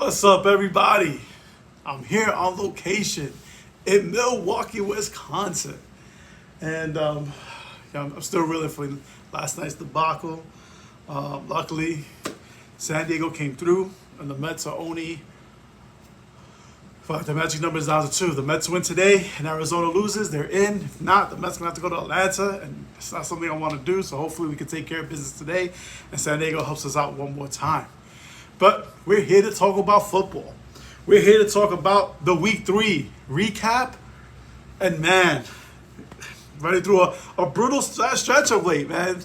What's up, everybody? I'm here on location in Milwaukee, Wisconsin. And I'm still reeling from last night's debacle. Luckily, San Diego came through, and the Mets are only... Fuck, the magic number is down to 2. The Mets win today, and Arizona loses. They're in. If not, the Mets going to have to go to Atlanta, and it's not something I want to do, so hopefully we can take care of business today, and San Diego helps us out one more time. But we're here to talk about football. We're here to talk about the Week 3 recap. And man, running through a brutal stretch of late, man.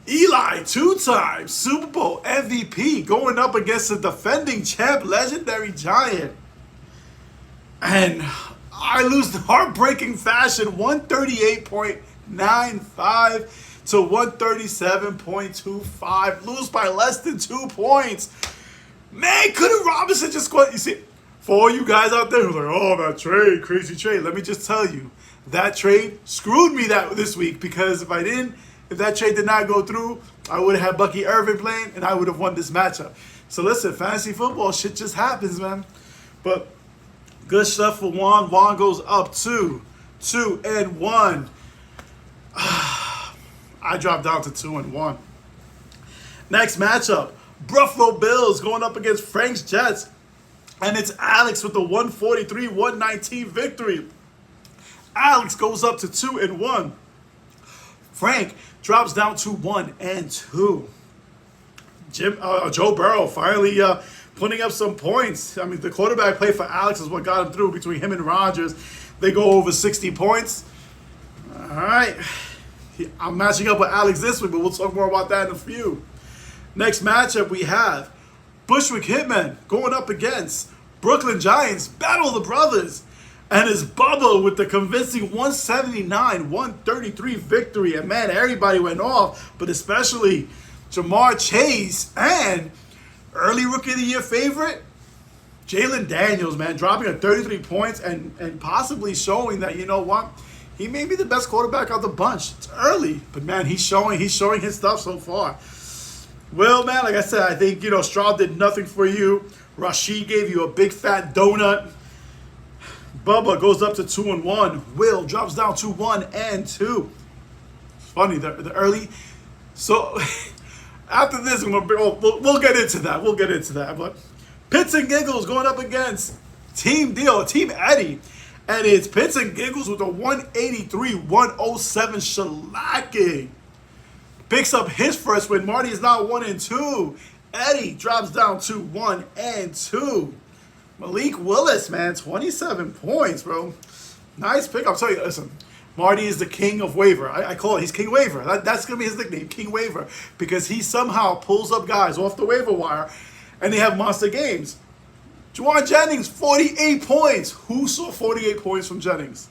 Eli, 2-time Super Bowl MVP, going up against the defending champ, legendary Giant. And I lose in heartbreaking fashion, 138.95 to 137.25. Lose by less than 2 points. Man, couldn't Robinson just score? You see, for all you guys out there who's like, oh, that trade, crazy trade. Let me just tell you, that trade screwed me this week, because if that trade did not go through, I would have had Bucky Irvin playing and I would have won this matchup. So listen, fantasy football, shit just happens, man. But good stuff for Juan. Juan goes up 2-1. I dropped down to 2-1. Next matchup, Buffalo Bills going up against Frank's Jets. And it's Alex with the 143-119 victory. Alex goes up to 2-1. Frank drops down to 1-2. Joe Burrow finally putting up some points. I mean, the quarterback play for Alex is what got him through. Between him and Rodgers, they go over 60 points. All right. I'm matching up with Alex this week, but we'll talk more about that in a few. Next matchup, we have Bushwick Hitman going up against Brooklyn Giants. Battle of the Brothers. And it's Bubba with the convincing 179-133 victory. And man, everybody went off, but especially Jamar Chase and early Rookie of the Year favorite, Jalen Daniels, man, dropping at 33 points and possibly showing that, you know what, he may be the best quarterback of the bunch. It's early, but man, he's showing his stuff so far. Well, man, like I said, I think, Stroud did nothing for you. Rashid gave you a big fat donut. Bubba goes up to 2-1. Will drops down to 1-2. It's funny, the early. So after this, we'll get into that. We'll get into that. But Pits and Giggles going up against Team Eddie. And it's Pits and Giggles with a 183-107 shellacking. Picks up his first win. Marty is now 1-2. Eddie drops down to 1-2. Malik Willis, man, 27 points, bro. Nice pick. I'll tell you, listen, Marty is the king of waiver. I call it, he's King Waiver. That's going to be his nickname, King Waiver, because he somehow pulls up guys off the waiver wire, and they have monster games. Juwan Jennings, 48 points. Who saw 48 points from Jennings?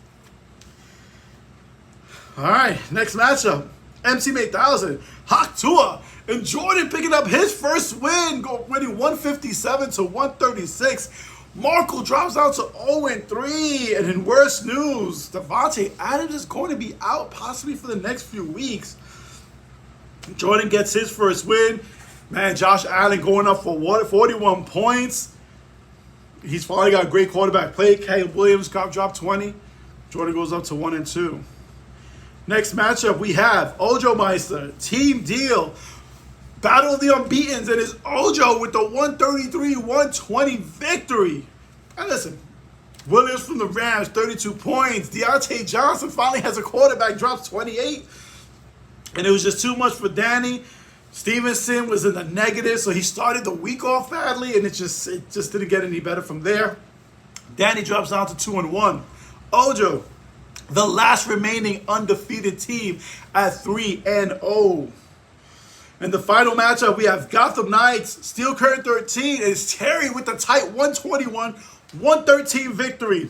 All right, next matchup. MC 8000, Hawk Tua, and Jordan picking up his first win, winning 157-136. Markle drops down to 0-3. And in worse news, Devontae Adams is going to be out possibly for the next few weeks. Jordan gets his first win. Man, Josh Allen going up for 41 points. He's finally got great quarterback play. Caleb Williams dropped 20. Jordan goes up to 1-2. Next matchup, we have Ojo Meister, Team Deal. Battle of the Unbeatens, and it's Ojo with the 133-120 victory. And listen, Williams from the Rams, 32 points. Deontay Johnson finally has a quarterback, drops 28. And it was just too much for Danny. Stevenson was in the negative, so he started the week off badly, and it just didn't get any better from there. Danny drops down to 2-1. Ojo, the last remaining undefeated team at 3-0. In the final matchup, we have Gotham Knights, Steel Curtain 13, and it's Terry with the tight 121-113 victory.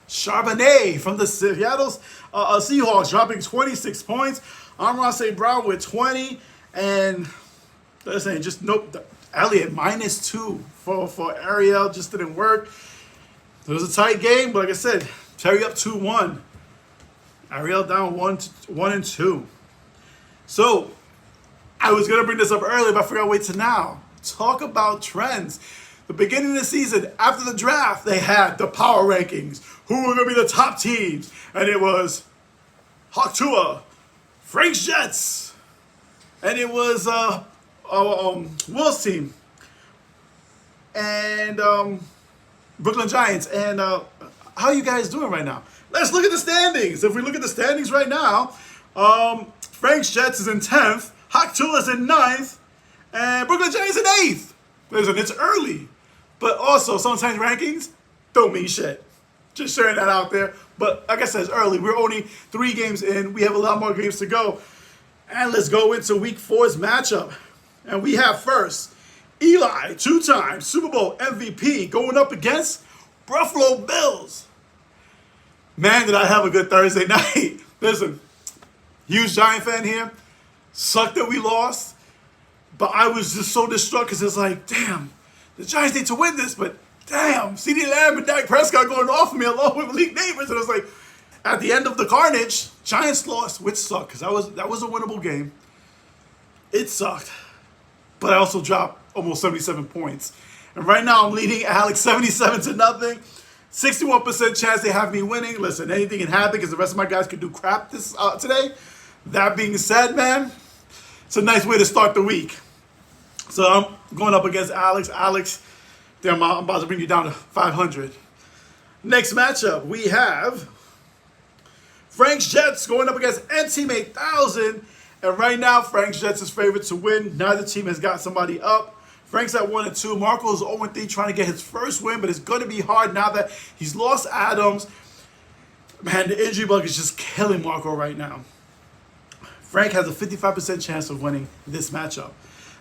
Charbonnet from the Seattle Seahawks dropping 26 points. Amon St. Brown with 20. And listen, just nope. Elliott -2 for Ariel, just didn't work. It was a tight game, but like I said, Terry up 2-1. Ariel down 1-2. So I was gonna bring this up earlier, but I forgot to wait till now. Talk about trends. The beginning of the season, after the draft, they had the power rankings. Who were going to be the top teams? And it was Hawk Tua, Frank's Jets, and it was Will's team, and Brooklyn Giants. And how are you guys doing right now? Let's look at the standings. If we look at the standings right now, Frank's Jets is in 10th, Hawk Tua is in 9th, and Brooklyn Giants in 8th. Listen, it's early, but also sometimes rankings don't mean shit. Just sharing that out there. But like I said, it's early. We're only 3 games in. We have a lot more games to go. And let's go into Week 4's matchup. And we have first Eli, 2-time Super Bowl MVP, going up against Buffalo Bills. Man, did I have a good Thursday night. Listen, huge Giant fan here. Sucked that we lost. But I was just so distraught because it's like, damn, the Giants need to win this. But damn, CeeDee Lamb and Dak Prescott going off of me along with Malik Neighbors. And it was like, at the end of the carnage, Giants lost, which sucked because that was a winnable game. It sucked. But I also dropped almost 77 points. And right now I'm leading Alex 77-0. 61% chance they have me winning. Listen, anything can happen because the rest of my guys could do crap this today. That being said, man, it's a nice way to start the week. So I'm going up against Alex. Alex, damn, I'm about to bring you down to 500. Next matchup, we have Frank's Jets going up against N-Team 8000. And right now, Frank's Jets is favored to win. Neither team has got somebody up. Frank's at 1-2. Marco is 0-3, trying to get his first win, but it's going to be hard now that he's lost Adams. Man, the injury bug is just killing Marco right now. Frank has a 55% chance of winning this matchup.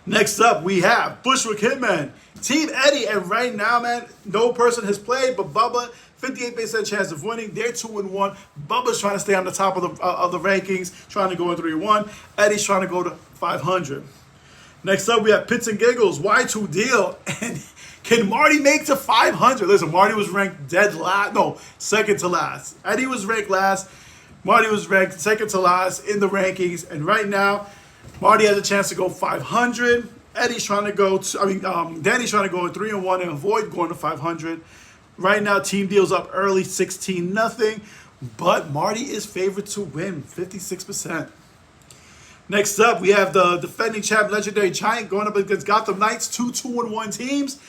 Next up, we have Bushwick Hitman, Team Eddie, and right now, man, no person has played but Bubba. 58% chance of winning. They're 2-1. Bubba's trying to stay on the top of the rankings, trying to go in 3-1. Eddie's trying to go to 500. Next up, we have Pits and Giggles, Y2 Deal, and can Marty make to 500? Listen, Marty was ranked second to last. Eddie was ranked last. Marty was ranked second to last in the rankings, and right now, Marty has a chance to go 500. Danny's trying to go in 3-1 and avoid going to 500. Right now, Team Deal's up early, 16-0, but Marty is favored to win, 56%. Next up, we have the defending champ, Legendary Giant, going up against Gotham Knights, 2-2-1 teams.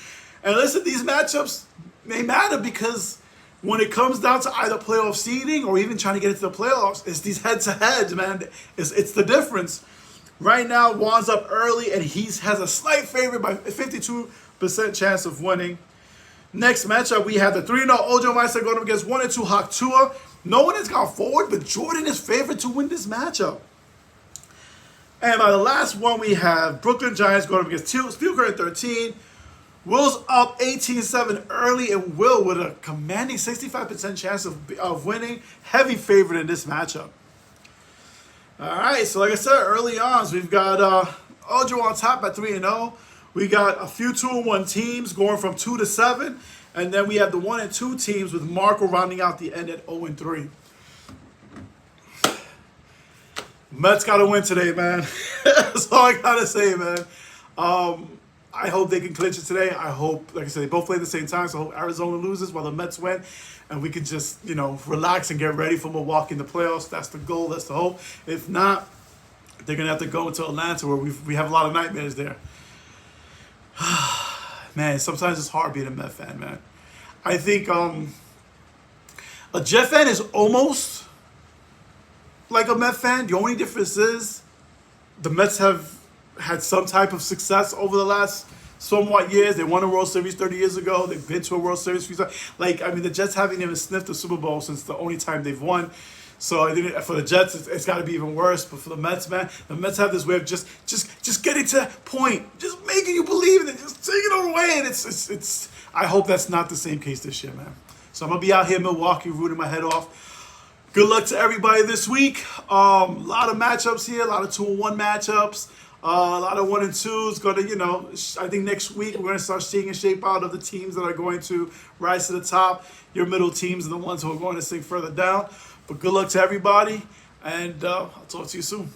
And listen, these matchups, they matter because when it comes down to either playoff seeding or even trying to get into the playoffs, it's these head-to-heads, man. It's the difference. Right now, Juan's up early, and he has a slight favorite by 52% chance of winning. Next matchup, we have the 3-0 Ojo Meister going up against 1-2 Hawk Tua. No one has gone forward, but Jordan is favored to win this matchup. And by the last one, we have Brooklyn Giants going up against Steel Curtain 13. Will's up 18-7 early, and Will with a commanding 65% chance of winning. Heavy favorite in this matchup. All right, so like I said early on, so we've got Ojo on top at 3-0. We got a few 2-1 teams going from 2 to 7. And then we have the 1-2 teams with Marco rounding out the end at 0-3. Mets got to win today, man. That's all I got to say, man. I hope they can clinch it today. I hope, like I said, they both play at the same time, so I hope Arizona loses while the Mets win. And we can just, relax and get ready for Milwaukee in the playoffs. That's the goal. That's the hope. If not, they're going to have to go into Atlanta where we have a lot of nightmares there. Man, sometimes it's hard being a Met fan, man. I think a Jet fan is almost like a Met fan. The only difference is the Mets have had some type of success over the last somewhat years. They won a World Series 30 years ago. They've been to a World Series. The Jets haven't even sniffed the Super Bowl since the only time they've won. So I think for the Jets, it's got to be even worse. But for the Mets, man, the Mets have this way of just getting to that point, just making you believe in it, just taking it away. And it's. I hope that's not the same case this year, man. So I'm gonna be out here in Milwaukee, rooting my head off. Good luck to everybody this week. A lot of matchups here, a lot of 2-1 matchups. A lot of 1-2s. I think next week we're going to start seeing a shape out of the teams that are going to rise to the top. Your middle teams are the ones who are going to sink further down. But good luck to everybody, and I'll talk to you soon.